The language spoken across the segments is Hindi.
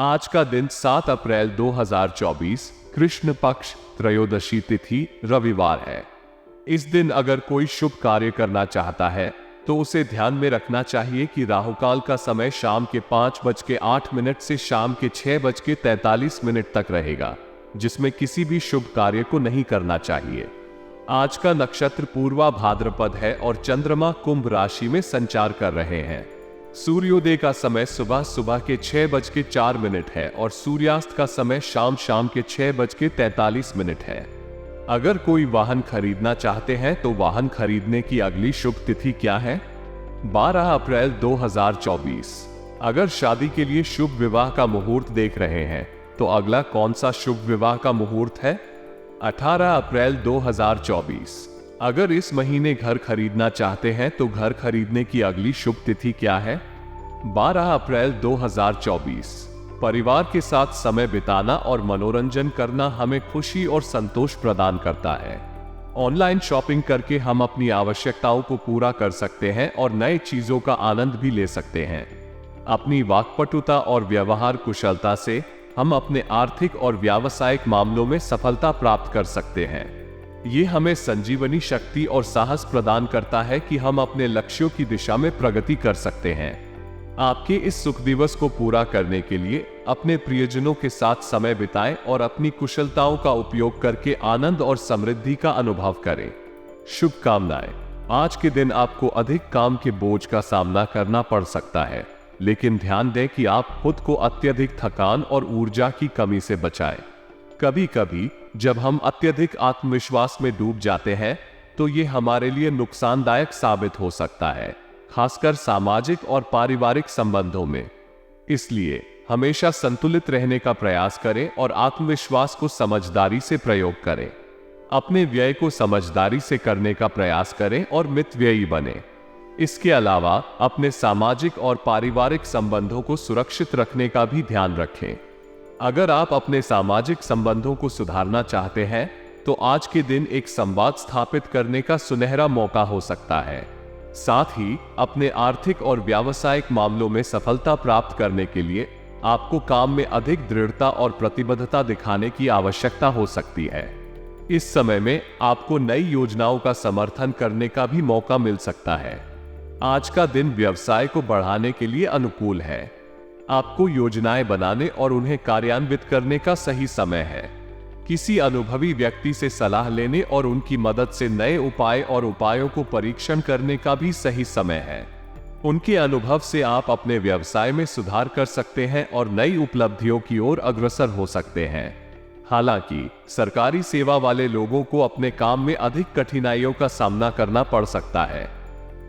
आज का दिन 7 अप्रैल 2024 कृष्ण पक्ष त्रयोदशी तिथि रविवार है। इस दिन अगर कोई शुभ कार्य करना चाहता है तो उसे ध्यान में रखना चाहिए कि राहुकाल का समय शाम के 5:08 से शाम के 6:43 तक रहेगा, जिसमें किसी भी शुभ कार्य को नहीं करना चाहिए। आज का नक्षत्र पूर्वा भाद्रपद है और चंद्रमा कुंभ राशि में संचार कर रहे हैं। सूर्योदय का समय सुबह के 6:04 है और सूर्यास्त का समय शाम के 6:43 है। अगर कोई वाहन खरीदना चाहते हैं तो वाहन खरीदने की अगली शुभ तिथि क्या है? 12 अप्रैल 2024। अगर शादी के लिए शुभ विवाह का मुहूर्त देख रहे हैं तो अगला कौन सा शुभ विवाह का मुहूर्त है? 18 अप्रैल 2024। अगर इस महीने घर खरीदना चाहते हैं तो घर खरीदने की अगली शुभ तिथि क्या है? 12 अप्रैल 2024। परिवार के साथ समय बिताना और मनोरंजन करना हमें खुशी और संतोष प्रदान करता है। ऑनलाइन शॉपिंग करके हम अपनी आवश्यकताओं को पूरा कर सकते हैं और नए चीजों का आनंद भी ले सकते हैं। अपनी वाक्पटुता और व्यवहार कुशलता से हम अपने आर्थिक और व्यावसायिक मामलों में सफलता प्राप्त कर सकते हैं। ये हमें संजीवनी शक्ति और साहस प्रदान करता है कि हम अपने लक्ष्यों की दिशा में प्रगति कर सकते हैं। आपके इस सुख दिवस को पूरा करने के लिए अपने प्रियजनों के साथ समय बिताएं और अपनी कुशलताओं का उपयोग करके आनंद और समृद्धि का अनुभव करें। शुभकामनाएं। आज के दिन आपको अधिक काम के बोझ का सामना करना पड़ सकता है, लेकिन ध्यान दें कि आप खुद को अत्यधिक थकान और ऊर्जा की कमी से बचाएं। कभी कभी जब हम अत्यधिक आत्मविश्वास में डूब जाते हैं तो ये हमारे लिए नुकसानदायक साबित हो सकता है, खासकर सामाजिक और पारिवारिक संबंधों में। इसलिए हमेशा संतुलित रहने का प्रयास करें और आत्मविश्वास को समझदारी से प्रयोग करें। अपने व्यय को समझदारी से करने का प्रयास करें और मितव्ययी बने। इसके अलावा अपने सामाजिक और पारिवारिक संबंधों को सुरक्षित रखने का भी ध्यान रखें। अगर आप अपने सामाजिक संबंधों को सुधारना चाहते हैं तो आज के दिन एक संवाद स्थापित करने का सुनहरा मौका हो सकता है। साथ ही अपने आर्थिक और व्यावसायिक मामलों में सफलता प्राप्त करने के लिए आपको काम में अधिक दृढ़ता और प्रतिबद्धता दिखाने की आवश्यकता हो सकती है। इस समय में आपको नई योजनाओं का समर्थन करने का भी मौका मिल सकता है। आज का दिन व्यवसाय को बढ़ाने के लिए अनुकूल है। आपको योजनाएं बनाने और उन्हें कार्यान्वित करने का सही समय है। किसी अनुभवी व्यक्ति से सलाह लेने और उनकी मदद से नए उपाय और उपायों को परीक्षण करने का भी सही समय है। उनके अनुभव से आप अपने व्यवसाय में सुधार कर सकते हैं और नई उपलब्धियों की ओर अग्रसर हो सकते हैं। हालांकि सरकारी सेवा वाले लोगों को अपने काम में अधिक कठिनाइयों का सामना करना पड़ सकता है।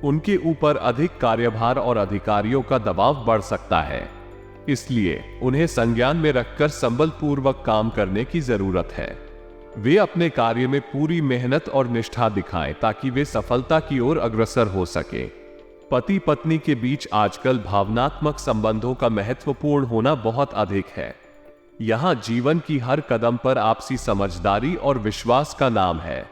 उनके ऊपर अधिक कार्यभार और अधिकारियों का दबाव बढ़ सकता है, इसलिए उन्हें संज्ञान में रखकर संबलपूर्वक काम करने की जरूरत है। वे अपने कार्य में पूरी मेहनत और निष्ठा दिखाएं ताकि वे सफलता की ओर अग्रसर हो सके। पति पत्नी के बीच आजकल भावनात्मक संबंधों का महत्वपूर्ण होना बहुत अधिक है। यहाँ जीवन की हर कदम पर आपसी समझदारी और विश्वास का नाम है।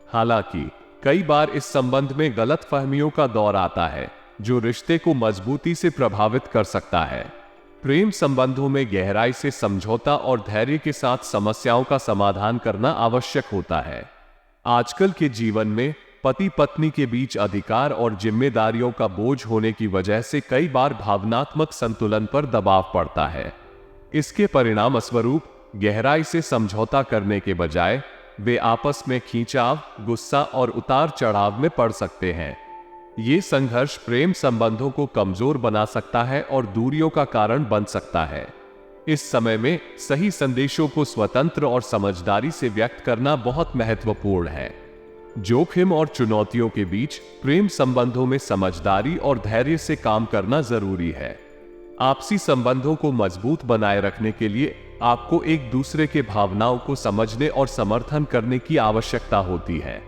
हालांकि कई बार इस संबंध में गलतफहमियों का दौर आता है जो रिश्ते को मजबूती से प्रभावित कर सकता है। प्रेम संबंधों में गहराई से समझौता और धैर्य के साथ समस्याओं का समाधान करना आवश्यक होता है। आजकल के जीवन में पति पत्नी के बीच अधिकार और जिम्मेदारियों का बोझ होने की वजह से कई बार भावनात्मक संतुलन पर दबाव पड़ता है। इसके परिणाम स्वरूप गहराई से समझौता करने के बजाय वे आपस में खींचाव, गुस्सा और उतार चढ़ाव में पड़ सकते हैं। ये संघर्ष प्रेम संबंधों को कमजोर बना सकता है और दूरियों का कारण बन सकता है। इस समय में सही संदेशों को स्वतंत्र और समझदारी से व्यक्त करना बहुत महत्वपूर्ण है। जोखिम और चुनौतियों के बीच प्रेम संबंधों में समझदारी और धैर्य से काम करना जरूरी है। आपसी संबंधों को मजबूत बनाए रखने के लिए आपको एक दूसरे के भावनाओं को समझने और समर्थन करने की आवश्यकता होती है।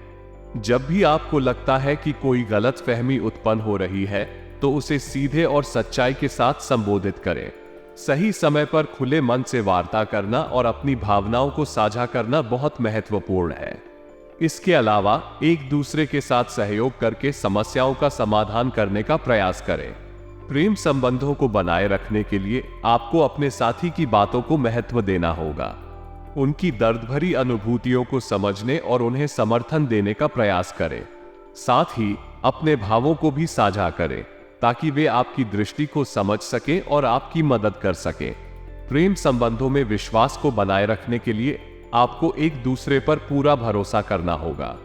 जब भी आपको लगता है कि कोई गलतफहमी उत्पन्न हो रही है तो उसे सीधे और सच्चाई के साथ संबोधित करें। सही समय पर खुले मन से वार्ता करना और अपनी भावनाओं को साझा करना बहुत महत्वपूर्ण है। इसके अलावा एक दूसरे के साथ सहयोग करके समस्याओं का समाधान करने का प्रयास करें। प्रेम संबंधों को बनाए रखने के लिए आपको अपने साथी की बातों को महत्व देना होगा। उनकी दर्द भरी अनुभूतियों को समझने और उन्हें समर्थन देने का प्रयास करें। साथ ही अपने भावों को भी साझा करें ताकि वे आपकी दृष्टि को समझ सकें और आपकी मदद कर सकें। प्रेम संबंधों में विश्वास को बनाए रखने के लिए आपको एक दूसरे पर पूरा भरोसा करना होगा।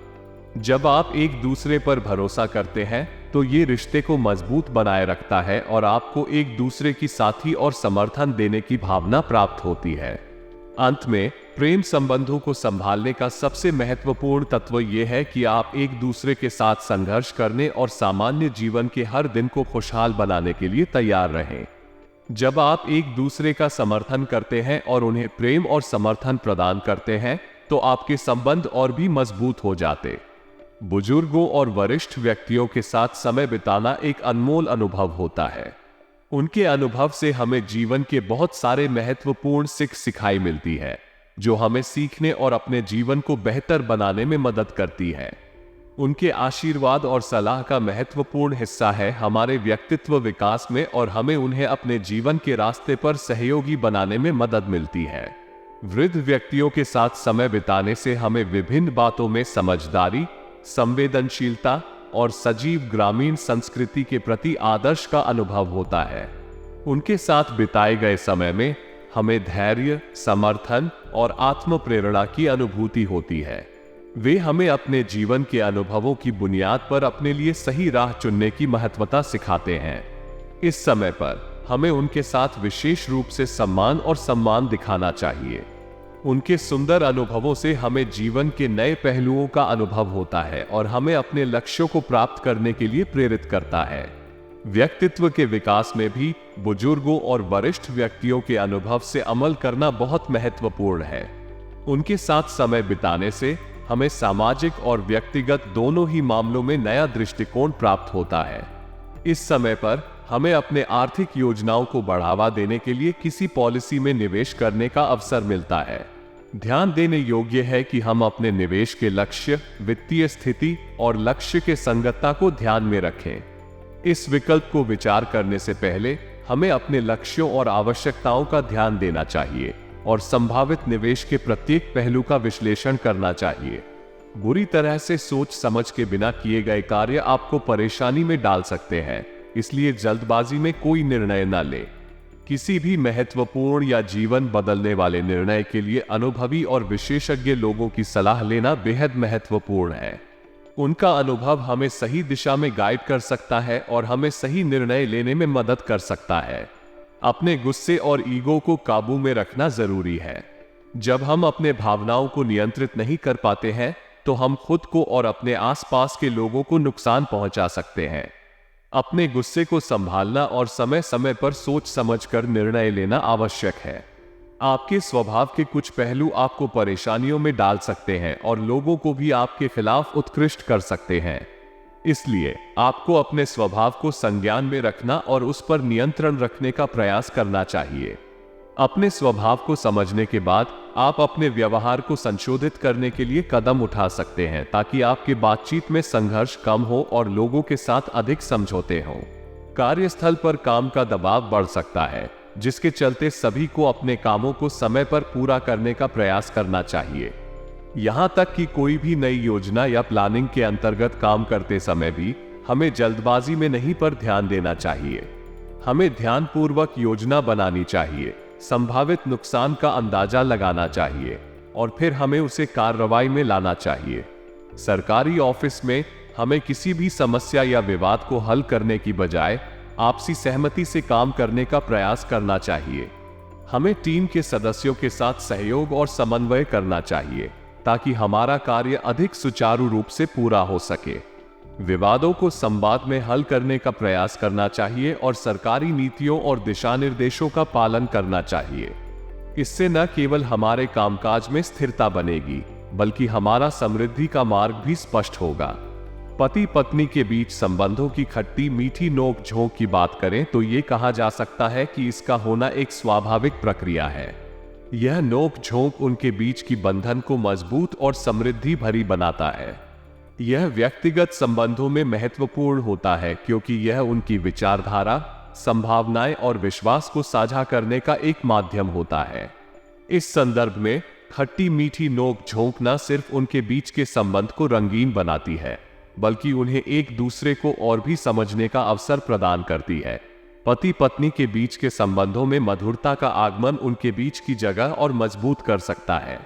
जब आप एक दूसरे पर भरोसा करते हैं तो ये रिश्ते को मजबूत बनाए रखता है और आपको एक दूसरे की साथी और समर्थन देने की भावना प्राप्त होती है। अंत में प्रेम संबंधों को संभालने का सबसे महत्वपूर्ण तत्व यह है कि आप एक दूसरे के साथ संघर्ष करने और सामान्य जीवन के हर दिन को खुशहाल बनाने के लिए तैयार रहें। जब आप एक दूसरे का समर्थन करते हैं और उन्हें प्रेम और समर्थन प्रदान करते हैं तो आपके संबंध और भी मजबूत हो जाते। बुजुर्गों और वरिष्ठ व्यक्तियों के साथ समय बिताना एक अनमोल अनुभव होता है। उनके अनुभव से हमें जीवन के बहुत सारे महत्वपूर्ण सिखाई मिलती है जो हमें सीखने और अपने जीवन को बेहतर बनाने में मदद करती है। उनके आशीर्वाद और सलाह का महत्वपूर्ण हिस्सा है हमारे व्यक्तित्व विकास में और हमें उन्हें अपने जीवन के रास्ते पर सहयोगी बनाने में मदद मिलती है। वृद्ध व्यक्तियों के साथ समय बिताने से हमें विभिन्न बातों में समझदारी, संवेदनशीलता और सजीव ग्रामीण संस्कृति के प्रति आदर्श का अनुभव होता है। उनके साथ बिताए गए समय में हमें धैर्य, समर्थन और आत्म प्रेरणा की अनुभूति होती है। वे हमें अपने जीवन के अनुभवों की बुनियाद पर अपने लिए सही राह चुनने की महत्वता सिखाते हैं। इस समय पर हमें उनके साथ विशेष रूप से सम्मान दिखाना चाहिए। उनके सुंदर अनुभवों से हमें जीवन के नए पहलुओं का अनुभव होता है और हमें अपने लक्ष्यों को प्राप्त करने के लिए प्रेरित करता है। व्यक्तित्व के विकास में भी बुजुर्गों और वरिष्ठ व्यक्तियों के अनुभव से अमल करना बहुत महत्वपूर्ण है। उनके साथ समय बिताने से हमें सामाजिक और व्यक्तिगत दोनों ही मामलों में नया दृष्टिकोण प्राप्त होता है। इस समय पर हमें अपने आर्थिक योजनाओं को बढ़ावा देने के लिए किसी पॉलिसी में निवेश करने का अवसर मिलता है। ध्यान देने योग्य है कि हम अपने निवेश के लक्ष्य, वित्तीय स्थिति और लक्ष्य के संगतता को ध्यान में रखें। इस विकल्प को विचार करने से पहले हमें अपने लक्ष्यों और आवश्यकताओं का ध्यान देना चाहिए और संभावित निवेश के प्रत्येक पहलू का विश्लेषण करना चाहिए। बुरी तरह से सोच समझ के बिना किए गए कार्य आपको परेशानी में डाल सकते हैं, इसलिए जल्दबाजी में कोई निर्णय न लें। किसी भी महत्वपूर्ण या जीवन बदलने वाले निर्णय के लिए अनुभवी और विशेषज्ञ लोगों की सलाह लेना बेहद महत्वपूर्ण है। उनका अनुभव हमें सही दिशा में गाइड कर सकता है और हमें सही निर्णय लेने में मदद कर सकता है। अपने गुस्से और ईगो को काबू में रखना जरूरी है। जब हम अपने भावनाओं को नियंत्रित नहीं कर पाते हैं तो हम खुद को और अपने आसपास के लोगों को नुकसान पहुंचा सकते हैं। अपने गुस्से को संभालना और समय समय पर सोच समझकर निर्णय लेना आवश्यक है। आपके स्वभाव के कुछ पहलू आपको परेशानियों में डाल सकते हैं और लोगों को भी आपके खिलाफ उत्कृष्ट कर सकते हैं। इसलिए आपको अपने स्वभाव को संज्ञान में रखना और उस पर नियंत्रण रखने का प्रयास करना चाहिए। अपने स्वभाव को समझने के बाद आप अपने व्यवहार को संशोधित करने के लिए कदम उठा सकते हैं ताकि आपकी बातचीत में संघर्ष कम हो और लोगों के साथ अधिक समझौते हों। कार्यस्थल पर काम का दबाव बढ़ सकता है, जिसके चलते सभी को अपने कामों को समय पर पूरा करने का प्रयास करना चाहिए। यहां तक कि कोई भी नई योजना या प्लानिंग के अंतर्गत काम करते समय भी हमें जल्दबाजी में नहीं पर ध्यान देना चाहिए। हमें ध्यानपूर्वक योजना बनानी चाहिए, संभावित नुकसान का अंदाजा लगाना चाहिए और फिर हमें उसे कार्रवाई में लाना चाहिए। सरकारी ऑफिस में हमें किसी भी समस्या या विवाद को हल करने की बजाय आपसी सहमति से काम करने का प्रयास करना चाहिए। हमें टीम के सदस्यों के साथ सहयोग और समन्वय करना चाहिए ताकि हमारा कार्य अधिक सुचारू रूप से पूरा हो सके। विवादों को संवाद में हल करने का प्रयास करना चाहिए और सरकारी नीतियों और दिशा निर्देशों का पालन करना चाहिए। इससे न केवल हमारे कामकाज में स्थिरता बनेगी, बल्कि हमारा समृद्धि का मार्ग भी स्पष्ट होगा। पति पत्नी के बीच संबंधों की खट्टी मीठी नोक झोंक की बात करें तो ये कहा जा सकता है कि इसका होना एक स्वाभाविक प्रक्रिया है। यह नोक झोंक उनके बीच की बंधन को मजबूत और समृद्धि भरी बनाता है। यह व्यक्तिगत संबंधों में महत्वपूर्ण होता है क्योंकि यह उनकी विचारधारा, संभावनाएं और विश्वास को साझा करने का एक माध्यम होता है। इस संदर्भ में खट्टी मीठी नोक झोंक न सिर्फ उनके बीच के संबंध को रंगीन बनाती है, बल्कि उन्हें एक दूसरे को और भी समझने का अवसर प्रदान करती है। पति पत्नी के बीच के संबंधों में मधुरता का आगमन उनके बीच की जगह और मजबूत कर सकता है।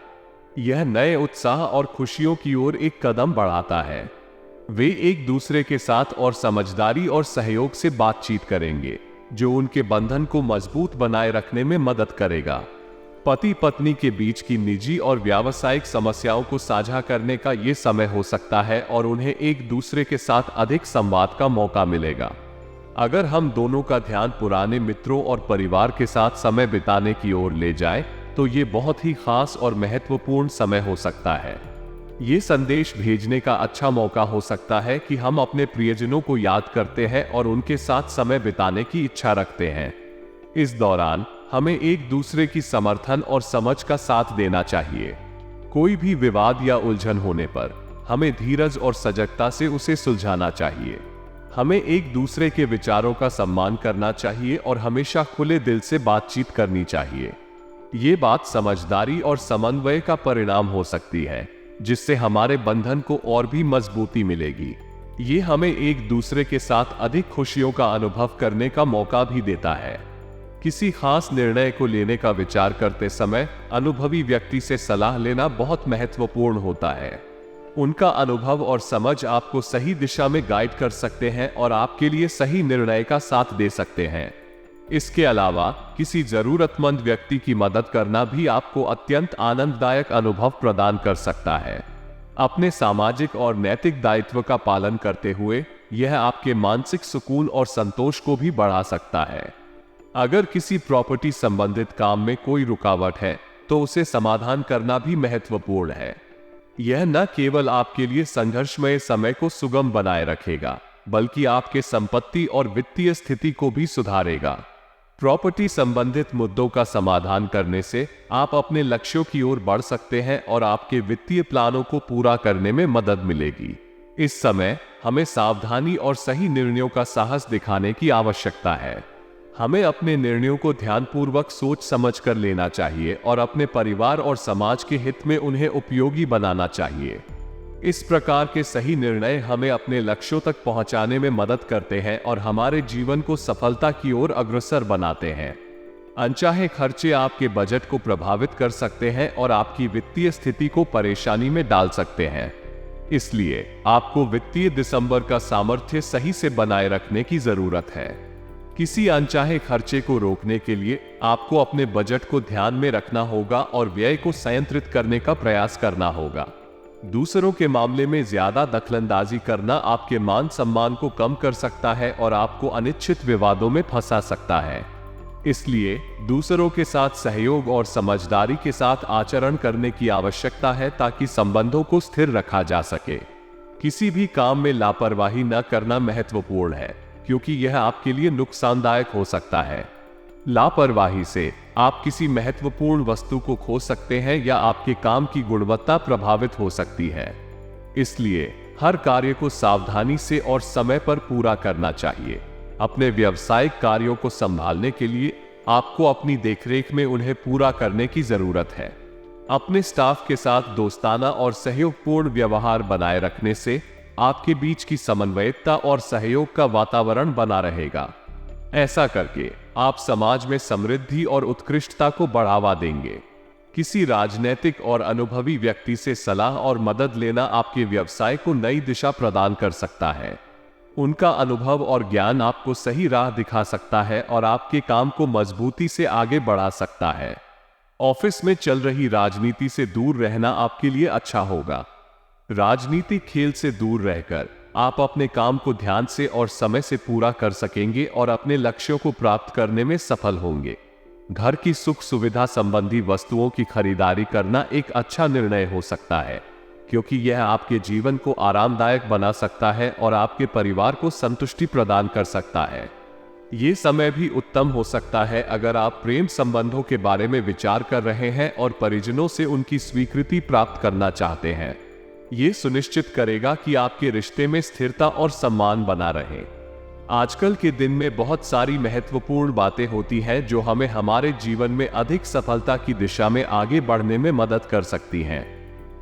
यह नए उत्साह और खुशियों की ओर एक कदम बढ़ाता है। वे एक दूसरे के साथ और समझदारी और सहयोग से बातचीत करेंगे, जो उनके बंधन को मजबूत बनाए रखने में मदद करेगा। पति पत्नी के बीच की निजी और व्यावसायिक समस्याओं को साझा करने का यह समय हो सकता है और उन्हें एक दूसरे के साथ अधिक संवाद का मौका मिलेगा। अगर हम दोनों का ध्यान पुराने मित्रों और परिवार के साथ समय बिताने की ओर ले जाए तो ये बहुत ही खास और महत्वपूर्ण समय हो सकता है। ये संदेश भेजने का अच्छा मौका हो सकता है कि हम अपने प्रियजनों को याद करते हैं और उनके साथ समय बिताने की इच्छा रखते हैं। इस दौरान हमें एक दूसरे की समर्थन और समझ का साथ देना चाहिए। कोई भी विवाद या उलझन होने पर हमें धीरज और सजगता से उसे सुलझाना चाहिए। हमें एक दूसरे के विचारों का सम्मान करना चाहिए और हमेशा खुले दिल से बातचीत करनी चाहिए। ये बात समझदारी और समन्वय का परिणाम हो सकती है, जिससे हमारे बंधन को और भी मजबूती मिलेगी। ये हमें एक दूसरे के साथ अधिक खुशियों का अनुभव करने का मौका भी देता है। किसी खास निर्णय को लेने का विचार करते समय अनुभवी व्यक्ति से सलाह लेना बहुत महत्वपूर्ण होता है। उनका अनुभव और समझ आपको सही दिशा में गाइड कर सकते हैं और आपके लिए सही निर्णय का साथ दे सकते हैं। इसके अलावा किसी जरूरतमंद व्यक्ति की मदद करना भी आपको अत्यंत आनंददायक अनुभव प्रदान कर सकता है। अपने सामाजिक और नैतिक दायित्व का पालन करते हुए यह आपके मानसिक सुकून और संतोष को भी बढ़ा सकता है। अगर किसी प्रॉपर्टी संबंधित काम में कोई रुकावट है तो उसे समाधान करना भी महत्वपूर्ण है। यह न केवल आपके लिए संघर्षमय समय को सुगम बनाए रखेगा, बल्कि आपके संपत्ति और वित्तीय स्थिति को भी सुधारेगा। प्रॉपर्टी संबंधित मुद्दों का समाधान करने से आप अपने लक्ष्यों की ओर बढ़ सकते हैं और आपके वित्तीय प्लानों को पूरा करने में मदद मिलेगी। इस समय हमें सावधानी और सही निर्णयों का साहस दिखाने की आवश्यकता है। हमें अपने निर्णयों को ध्यानपूर्वक सोच समझ कर लेना चाहिए और अपने परिवार और समाज के हित में उन्हें उपयोगी बनाना चाहिए। इस प्रकार के सही निर्णय हमें अपने लक्ष्यों तक पहुंचाने में मदद करते हैं और हमारे जीवन को सफलता की ओर अग्रसर बनाते हैं। अनचाहे खर्चे आपके बजट को प्रभावित कर सकते हैं और आपकी वित्तीय स्थिति को परेशानी में डाल सकते हैं। इसलिए आपको वित्तीय दिसंबर का सामर्थ्य सही से बनाए रखने की जरूरत है। किसी अनचाहे खर्चे को रोकने के लिए आपको अपने बजट को ध्यान में रखना होगा और व्यय को संयंत्रित करने का प्रयास करना होगा। दूसरों के मामले में ज्यादा दखलंदाजी करना आपके मान सम्मान को कम कर सकता है और आपको अनिश्चित विवादों में फंसा सकता है। इसलिए दूसरों के साथ सहयोग और समझदारी के साथ आचरण करने की आवश्यकता है ताकि संबंधों को स्थिर रखा जा सके। किसी भी काम में लापरवाही न करना महत्वपूर्ण है, क्योंकि यह आपके लिए नुकसानदायक हो सकता है। लापरवाही से आप किसी महत्वपूर्ण वस्तु को खो सकते हैं या आपके काम की गुणवत्ता प्रभावित हो सकती है। इसलिए हर कार्य को सावधानी से और समय पर पूरा करना चाहिए। अपने व्यावसायिक कार्यों को संभालने के लिए आपको अपनी देखरेख में उन्हें पूरा करने की जरूरत है। अपने स्टाफ के साथ दोस्ताना और सहयोगपूर्ण व्यवहार बनाए रखने से आपके बीच की समन्वयता और सहयोग का वातावरण बना रहेगा। ऐसा करके आप समाज में समृद्धि और उत्कृष्टता को बढ़ावा देंगे। किसी राजनैतिक और अनुभवी व्यक्ति से सलाह और मदद लेना आपके व्यवसाय को नई दिशा प्रदान कर सकता है। उनका अनुभव और ज्ञान आपको सही राह दिखा सकता है और आपके काम को मजबूती से आगे बढ़ा सकता है। ऑफिस में चल रही राजनीति से दूर रहना आपके लिए अच्छा होगा। राजनीतिक खेल से दूर रहकर आप अपने काम को ध्यान से और समय से पूरा कर सकेंगे और अपने लक्ष्यों को प्राप्त करने में सफल होंगे। घर की सुख सुविधा संबंधी वस्तुओं की खरीदारी करना एक अच्छा निर्णय हो सकता है, क्योंकि यह आपके जीवन को आरामदायक बना सकता है और आपके परिवार को संतुष्टि प्रदान कर सकता है। ये समय भी उत्तम हो सकता है अगर आप प्रेम संबंधों के बारे में विचार कर रहे हैं और परिजनों से उनकी स्वीकृति प्राप्त करना चाहते हैं। ये सुनिश्चित करेगा कि आपके रिश्ते में स्थिरता और सम्मान बना रहे। आजकल के दिन में बहुत सारी महत्वपूर्ण बातें होती हैं जो हमें हमारे जीवन में अधिक सफलता की दिशा में आगे बढ़ने में मदद कर सकती हैं।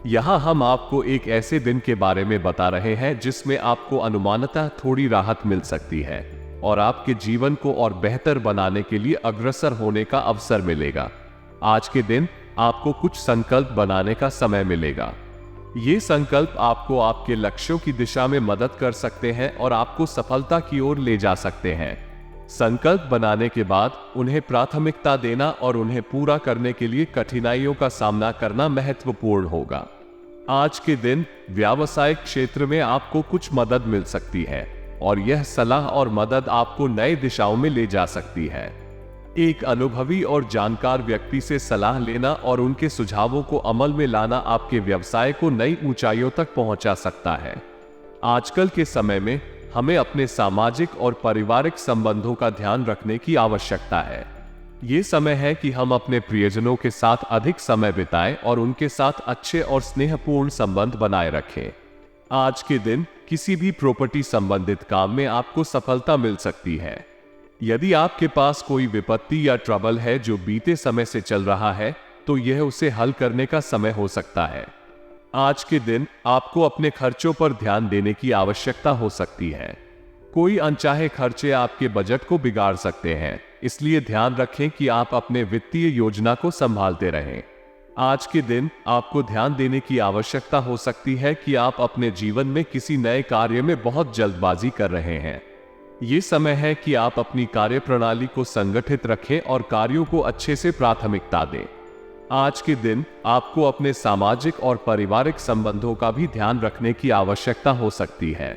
यहाँ हम आपको एक ऐसे दिन के बारे में बता रहे हैं जिसमें आपको अनुमानतः थोड़ी राहत मिल सकती है और आपके जीवन को और बेहतर बनाने के लिए अग्रसर होने का अवसर मिलेगा। आज के दिन आपको कुछ संकल्प बनाने का समय मिलेगा। ये संकल्प आपको आपके लक्ष्यों की दिशा में मदद कर सकते हैं और आपको सफलता की ओर ले जा सकते हैं। संकल्प बनाने के बाद उन्हें प्राथमिकता देना और उन्हें पूरा करने के लिए कठिनाइयों का सामना करना महत्वपूर्ण होगा। आज के दिन व्यावसायिक क्षेत्र में आपको कुछ मदद मिल सकती है और यह सलाह और मदद आपको नई दिशाओं में ले जा सकती है। एक अनुभवी और जानकार व्यक्ति से सलाह लेना और उनके सुझावों को अमल में लाना आपके व्यवसाय को नई ऊंचाइयों तक पहुंचा सकता है। आजकल के समय में हमें अपने सामाजिक और पारिवारिक संबंधों का ध्यान रखने की आवश्यकता है। ये समय है कि हम अपने प्रियजनों के साथ अधिक समय बिताएं और उनके साथ अच्छे और स्नेहपूर्ण संबंध बनाए रखें। आज के दिन किसी भी प्रॉपर्टी संबंधित काम में आपको सफलता मिल सकती है। यदि आपके पास कोई विपत्ति या ट्रबल है जो बीते समय से चल रहा है, तो यह उसे हल करने का समय हो सकता है। आज के दिन आपको अपने खर्चों पर ध्यान देने की आवश्यकता हो सकती है। कोई अनचाहे खर्चे आपके बजट को बिगाड़ सकते हैं, इसलिए ध्यान रखें कि आप अपने वित्तीय योजना को संभालते रहें। आज के दिन आपको ध्यान देने की आवश्यकता हो सकती है कि आप अपने जीवन में किसी नए कार्य में बहुत जल्दबाजी कर रहे हैं। ये समय है कि आप अपनी कार्यप्रणाली को संगठित रखें और कार्यों को अच्छे से प्राथमिकता दें। आज के दिन आपको अपने सामाजिक और पारिवारिक संबंधों का भी ध्यान रखने की आवश्यकता हो सकती है।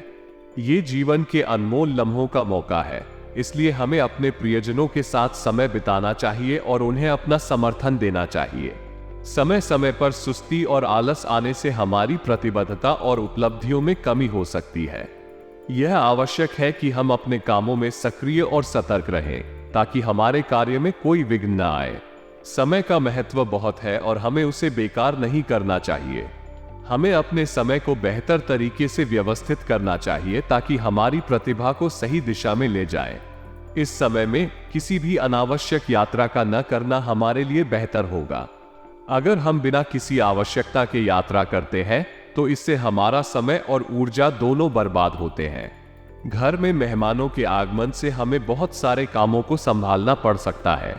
ये जीवन के अनमोल लम्हों का मौका है, इसलिए हमें अपने प्रियजनों के साथ समय बिताना चाहिए और उन्हें अपना समर्थन देना चाहिए। समय समय पर सुस्ती और आलस आने से हमारी प्रतिबद्धता और उपलब्धियों में कमी हो सकती है। यह आवश्यक है कि हम अपने कामों में सक्रिय और सतर्क रहें ताकि हमारे कार्य में कोई विघ्न न आए। समय का महत्व बहुत है और हमें उसे बेकार नहीं करना चाहिए। हमें अपने समय को बेहतर तरीके से व्यवस्थित करना चाहिए ताकि हमारी प्रतिभा को सही दिशा में ले जाए। इस समय में किसी भी अनावश्यक यात्रा का न करना हमारे लिए बेहतर होगा। अगर हम बिना किसी आवश्यकता के यात्रा करते हैं तो इससे हमारा समय और ऊर्जा दोनों बर्बाद होते हैं। घर में मेहमानों के आगमन से हमें बहुत सारे कामों को संभालना पड़ सकता है,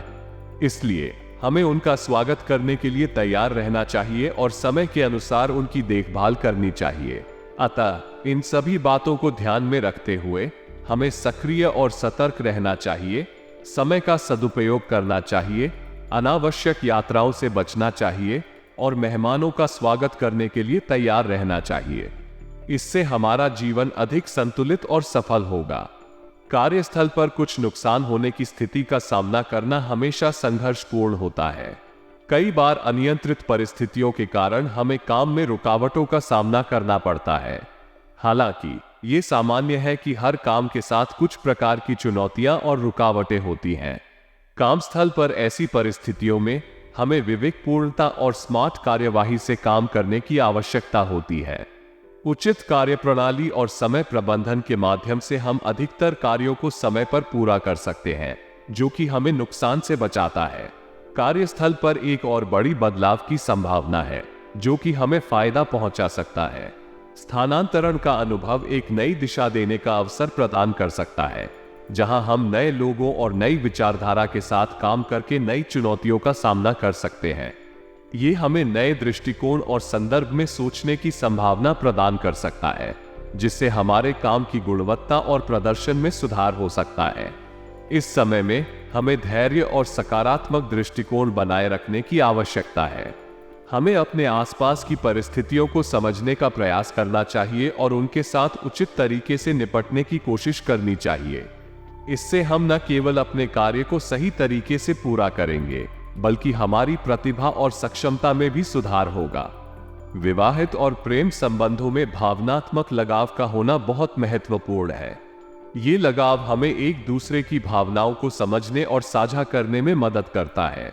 इसलिए हमें उनका स्वागत करने के लिए तैयार रहना चाहिए और समय के अनुसार उनकी देखभाल करनी चाहिए। अतः इन सभी बातों को ध्यान में रखते हुए हमें सक्रिय और सतर्क रहना चाहिए, समय का सदुपयोग करना चाहिए, अनावश्यक यात्राओं से बचना चाहिए और मेहमानों का स्वागत करने के लिए तैयार रहना चाहिए। इससे हमारा जीवन अधिक संतुलित और सफल होगा। कार्यस्थल पर कुछ नुकसान होने की स्थिति का सामना करना हमेशा संघर्षपूर्ण होता है। कई बार अनियंत्रित परिस्थितियों के कारण हमें काम में रुकावटों का सामना करना पड़ता है। हालांकि ये सामान्य है कि हर काम के साथ कुछ प्रकार की चुनौतियां और रुकावटें होती हैं। काम स्थल पर ऐसी परिस्थितियों में हमें विवेकपूर्णता और स्मार्ट कार्यवाही से काम करने की आवश्यकता होती है। उचित कार्यप्रणाली और समय प्रबंधन के माध्यम से हम अधिकतर कार्यों को समय पर पूरा कर सकते हैं, जो कि हमें नुकसान से बचाता है। कार्यस्थल पर एक और बड़ी बदलाव की संभावना है, जो कि हमें फायदा पहुंचा सकता है। स्थानांतरण का अनुभव एक नई दिशा देने का अवसर प्रदान कर सकता है, जहां हम नए लोगों और नई विचारधारा के साथ काम करके नई चुनौतियों का सामना कर सकते हैं। ये हमें नए दृष्टिकोण और संदर्भ में सोचने की संभावना प्रदान कर सकता है, जिससे हमारे काम की गुणवत्ता और प्रदर्शन में सुधार हो सकता है। इस समय में हमें धैर्य और सकारात्मक दृष्टिकोण बनाए रखने की आवश्यकता है। हमें अपने आसपास की परिस्थितियों को समझने का प्रयास करना चाहिए और उनके साथ उचित तरीके से निपटने की कोशिश करनी चाहिए। इससे हम न केवल अपने कार्य को सही तरीके से पूरा करेंगे, बल्कि हमारी प्रतिभा और सक्षमता में भी सुधार होगा। विवाहित और प्रेम संबंधों में भावनात्मक लगाव का होना बहुत महत्वपूर्ण है। ये लगाव हमें एक दूसरे की भावनाओं को समझने और साझा करने में मदद करता है।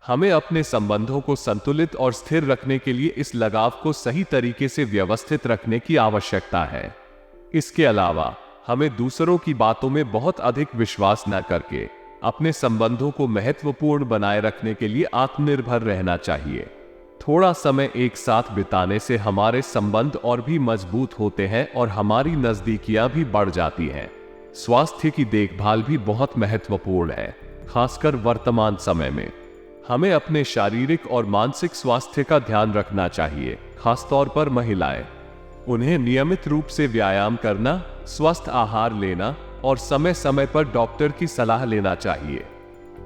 हमें अपने संबंधों को संतुलित और स्थिर रखने के लिए इस लगाव को सही तरीके से व्यवस्थित रखने की आवश्यकता है। इसके अलावा हमें दूसरों की बातों में बहुत अधिक विश्वास न करके अपने संबंधों को महत्वपूर्ण बनाए रखने के लिए आत्मनिर्भर रहना चाहिए। थोड़ा समय एक साथ बिताने से हमारे संबंध और भी मजबूत होते हैं और हमारी नजदीकियां भी बढ़ जाती हैं। स्वास्थ्य की देखभाल भी बहुत महत्वपूर्ण है, खासकर वर्तमान समय में। हमें अपने शारीरिक और मानसिक स्वास्थ्य का ध्यान रखना चाहिए, खासतौर पर महिलाएं। उन्हें नियमित रूप से व्यायाम करना, स्वस्थ आहार लेना और समय समय पर डॉक्टर की सलाह लेना चाहिए।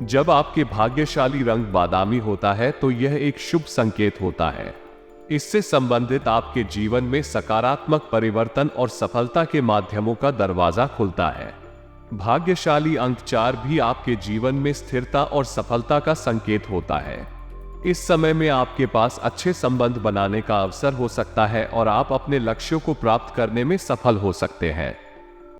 जब आपके भाग्यशाली रंग बादामी होता है तो यह एक शुभ संकेत होता है। इससे संबंधित आपके जीवन में सकारात्मक परिवर्तन और सफलता के माध्यमों का दरवाजा खुलता है। भाग्यशाली अंक 4 भी आपके जीवन में स्थिरता और सफलता का संकेत होता है। इस समय में आपके पास अच्छे संबंध बनाने का अवसर हो सकता है और आप अपने लक्ष्यों को प्राप्त करने में सफल हो सकते हैं।